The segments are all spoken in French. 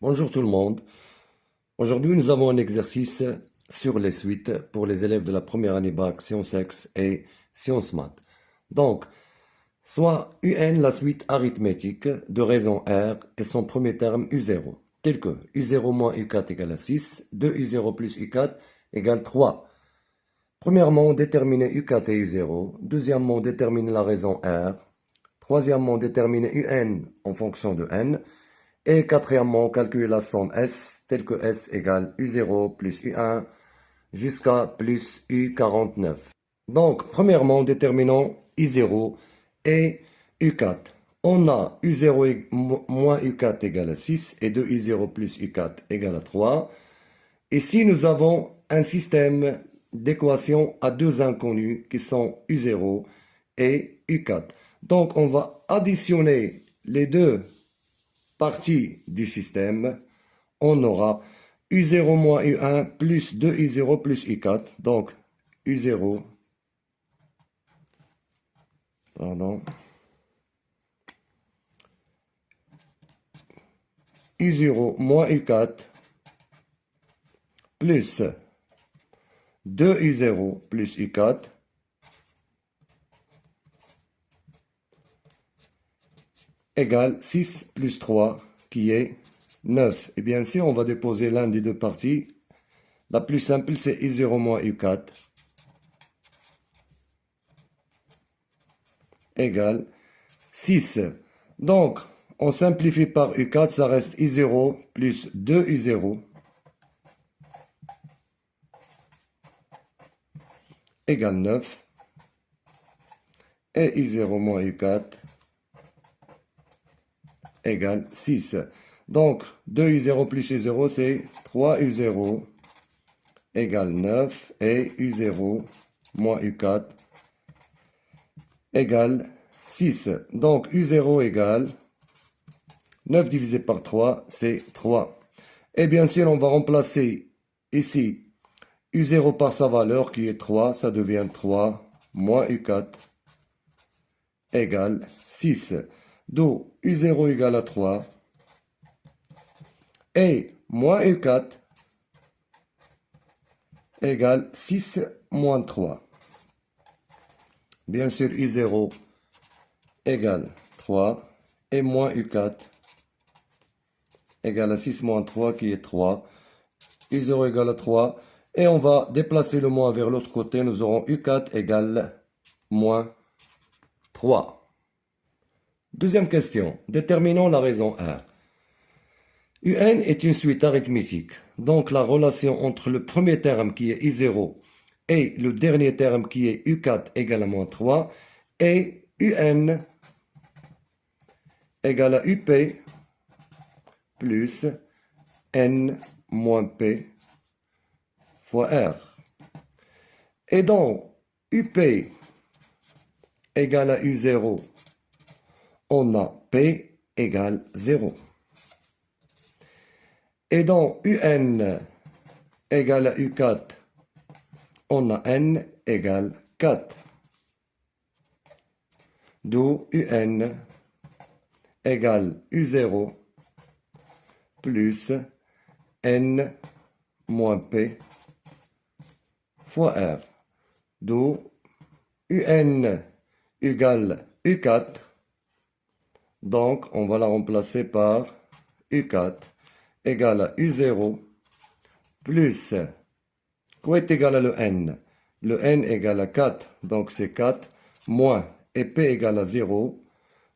Bonjour tout le monde. Aujourd'hui, nous avons un exercice sur les suites pour les élèves de la première année bac sciences X et sciences maths. Donc, soit UN, la suite arithmétique de raison R et son premier terme U0, tel que U0 moins U4 égale à 6, 2U0 plus U4 égale 3. Premièrement, déterminer U4 et U0. Deuxièmement, déterminer la raison R. Troisièmement, déterminer UN en fonction de N. Et quatrièmement, calculer la somme S, telle que S égale U0 plus U1 jusqu'à plus U49. Donc, premièrement, déterminons I0 et U4. On a U0 moins U4 égale à 6 et 2U0 plus U4 égale à 3. Ici, nous avons un système d'équations à deux inconnus qui sont U0 et U4. Donc, on va additionner les deux partie du système, on aura U0 moins U1 plus 2U0 plus U4. Donc, U0, pardon, U0 moins U4 plus 2U0 plus U4 égale 6 plus 3 qui est 9. Et bien sûr, on va déposer l'un des deux parties. La plus simple, c'est U0 moins U4 égale 6. Donc, on simplifie par U4, ça reste I0 plus 2U0 égale 9. Et I0 moins U4 égale 6. Donc, 2U0 plus U0, c'est 3U0 égale 9. Et U0 moins U4 égale 6. Donc, U0 égale 9 divisé par 3, c'est 3. Et bien sûr, on va remplacer ici U0 par sa valeur qui est 3. Ça devient 3 moins U4 égale 6. D'où U0 égale à 3. Et moins U4 égale 6 moins 3. Bien sûr, U0 égale 3. Et moins U4 égale à 6 moins 3 qui est 3. U0 égale à 3. Et on va déplacer le moins vers l'autre côté. Nous aurons U4 égale moins 3. Deuxième question. Déterminons la raison R. UN est une suite arithmétique. Donc la relation entre le premier terme qui est I0 et le dernier terme qui est U4 égale à moins 3 est UN égale à UP plus N moins P fois R. Et donc UP égale à U0, on a P égale 0. Et donc UN égale à U4, on a N égale 4. D'où UN égale U0 plus N moins P fois R. D'où UN égale U4. Donc, on va la remplacer par U4 égale à U0 plus, quoi est égal à le N? Le N égale à 4, donc c'est 4, moins, et P égale à 0,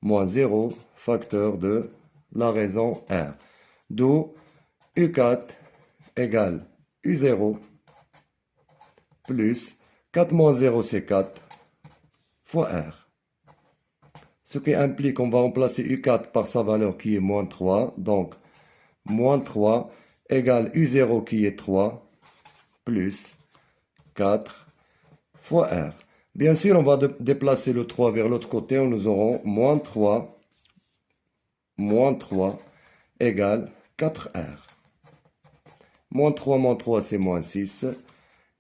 moins 0, facteur de la raison R. D'où U4 égale U0 plus 4 moins 0, c'est 4, fois R. Ce qui implique qu'on va remplacer U4 par sa valeur qui est moins 3. Donc, moins 3 égale U0 qui est 3, plus 4 fois R. Bien sûr, on va déplacer le 3 vers l'autre côté. Nous aurons moins 3 égale 4R. Moins 3, c'est moins 6,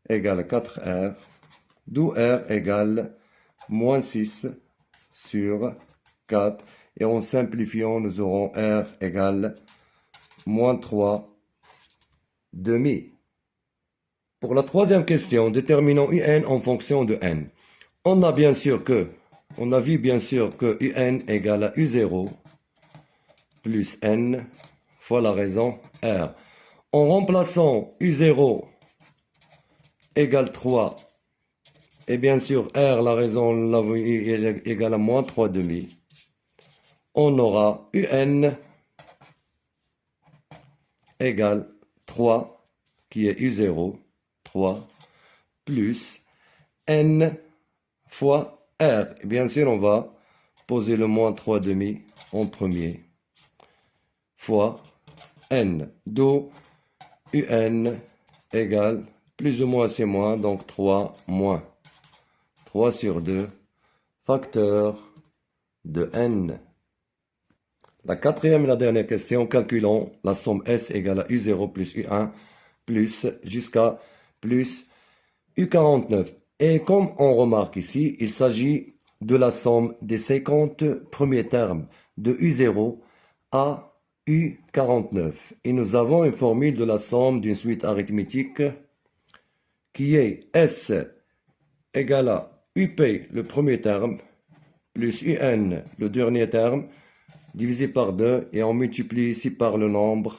égale 4R. D'où R égale moins 6 sur 4. Et en simplifiant, nous aurons R égale moins 3 demi. Pour la troisième question, déterminons UN en fonction de n. On a vu bien sûr que UN égale à U0 plus n fois la raison R. En remplaçant U0 égale 3, et bien sûr R, la raison égale à moins 3 demi, on aura UN égale 3, qui est U0, 3, plus n fois R. Et bien sûr, on va poser le moins 3 demi en premier, fois n, d'où UN égale plus ou moins c'est moins, donc 3 moins 3 sur 2, facteur de n. La quatrième et la dernière question, calculons la somme S égale à U0 plus U1 plus jusqu'à plus U49. Et comme on remarque ici, il s'agit de la somme des 50 premiers termes de U0 à U49. Et nous avons une formule de la somme d'une suite arithmétique qui est S égale à UP, le premier terme, plus UN, le dernier terme, divisé par 2, et on multiplie ici par le nombre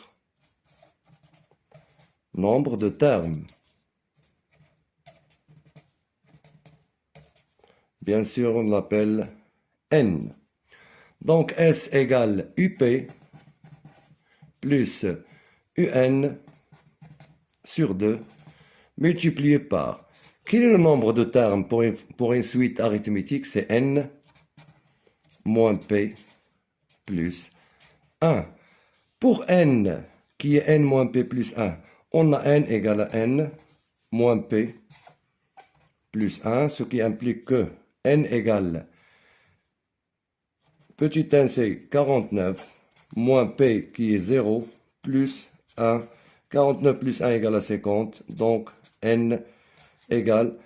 de termes. Bien sûr, on l'appelle N. Donc S égale UP plus UN sur 2 multiplié par. Quel est le nombre de termes pour une suite arithmétique? C'est N moins P plus 1. Pour N, qui est N moins P plus 1, on a N égale à N moins P plus 1, ce qui implique que N égale, petit n c'est 49, moins P qui est 0, plus 1. 49 plus 1 égale à 50, donc N égale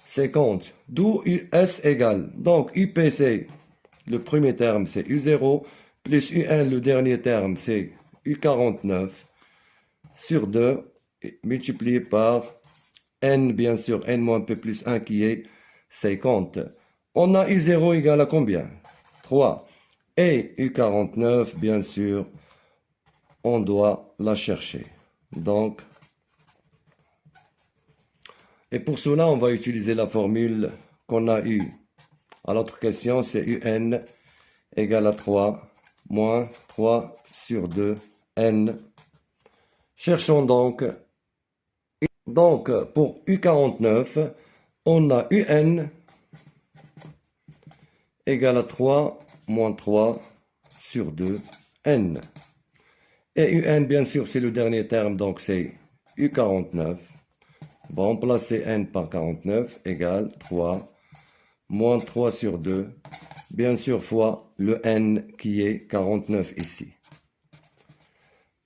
50. D'où S égale, donc UPC, le premier terme c'est U0, plus UN, le dernier terme c'est U49, sur 2, multiplié par N, bien sûr, N moins P plus 1 qui est 50. On a U0 égale à combien? 3. Et U49, bien sûr, on doit la chercher. Donc, et pour cela, on va utiliser la formule qu'on a eue. À l'autre question, c'est UN égale à 3 moins 3 sur 2 N. Cherchons donc. Donc, pour U49, on a UN égale à 3 moins 3 sur 2 N. Et UN, bien sûr, c'est le dernier terme, donc c'est U49. On va remplacer N par 49 égale 3 moins 3 sur 2, bien sûr, fois le N qui est 49 ici.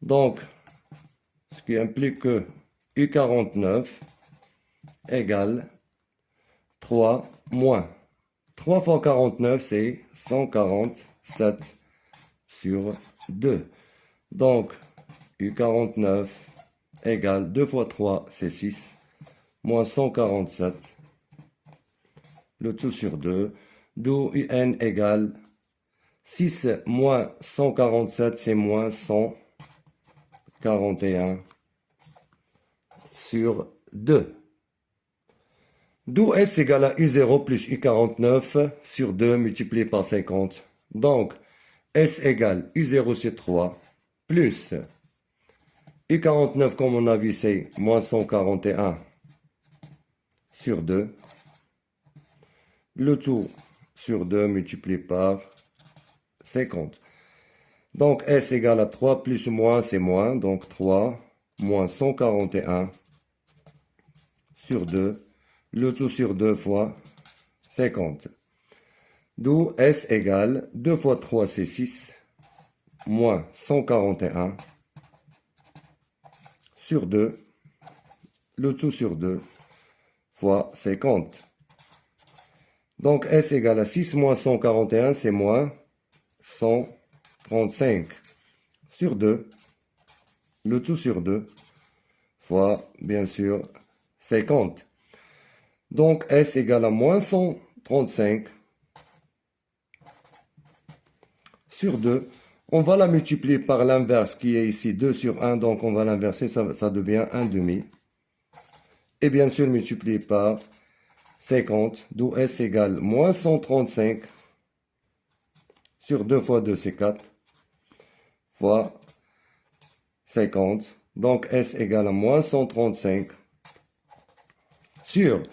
Donc, ce qui implique que U49 égale 3 moins 3 fois 49, c'est 147 sur 2. Donc, U49 égale 2 fois 3, c'est 6, moins 147, le tout sur 2, d'où UN égale 6 moins 147, c'est moins 141 sur 2. D'où S égale à U0 plus U49 sur 2 multiplié par 50. Donc, S égale U0 c'est 3 plus U49 comme on a vu c'est moins 141 sur 2. Le tout sur 2 multiplié par 50. Donc S égale à 3 plus ou moins c'est moins. Donc 3 moins 141 sur 2. Le tout sur 2 fois 50. D'où S égale 2 fois 3 c'est 6. Moins 141 sur 2. Le tout sur 2 fois 50. Donc S égale à 6 moins 141, c'est moins 135 sur 2. le tout sur 2, fois, bien sûr, 50. Donc, S égale à moins 135 sur 2. On va la multiplier par l'inverse qui est ici 2 sur 1. Donc, on va l'inverser, ça devient 1 demi. Et bien sûr, multiplié par 50, d'où S égale moins 135 sur 2 fois 2, c'est 4, fois 50. Donc, S égale à moins 135 sur...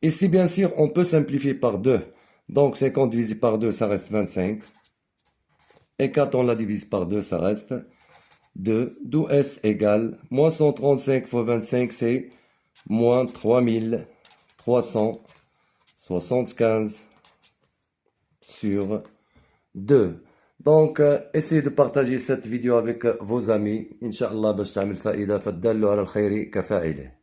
Ici, bien sûr, on peut simplifier par 2. Donc, 50 divisé par 2, ça reste 25. Et 4, on la divise par 2, ça reste 2. D'où S égale moins 135 fois 25, c'est moins 3375 sur 2. Donc, essayez de partager cette vidéo avec vos amis. Inch'Allah, باش تعمل فائدة فالدال على الخير كفاعله.